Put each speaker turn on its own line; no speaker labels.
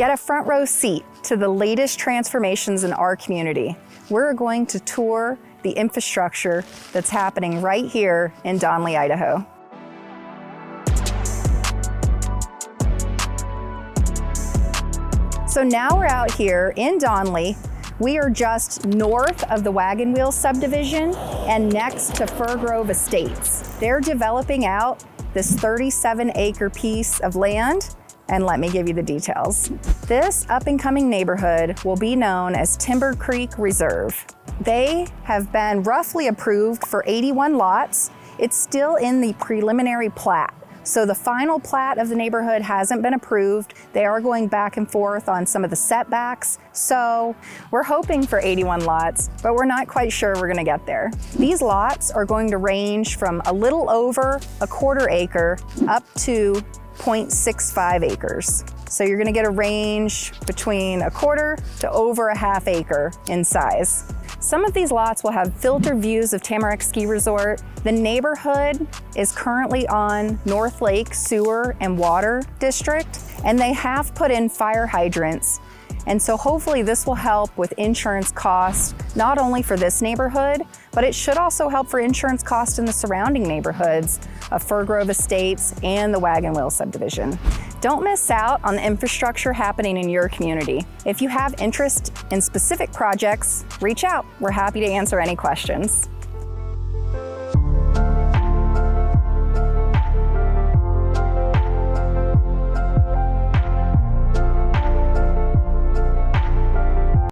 Get a front row seat to the latest transformations in our community. We're going to tour the infrastructure that's happening right here in Donnelly, Idaho. So now we're out here in Donnelly. We are just north of the Wagon Wheel subdivision and next to Fir Grove Estates. They're developing out this 37-acre piece of land, and let me give you the details. This up-and-coming neighborhood will be known as Timber Creek Reserve. They have been roughly approved for 81 lots. It's still in the preliminary plat. So the final plat of the neighborhood hasn't been approved. They are going back and forth on some of the setbacks. So we're hoping for 81 lots, but we're not quite sure we're gonna get there. These lots are going to range from a little over a quarter acre up to 0.65 acres. So you're gonna get a range between a quarter to over a half acre in size. Some of these lots will have filtered views of Tamarack Ski Resort. The neighborhood is currently on North Lake Sewer and Water District, and they have put in fire hydrants. And so hopefully this will help with insurance costs, not only for this neighborhood, but it should also help for insurance costs in the surrounding neighborhoods of Fir Grove Estates and the Wagon Wheel subdivision. Don't miss out on the infrastructure happening in your community. If you have interest in specific projects, reach out. We're happy to answer any questions.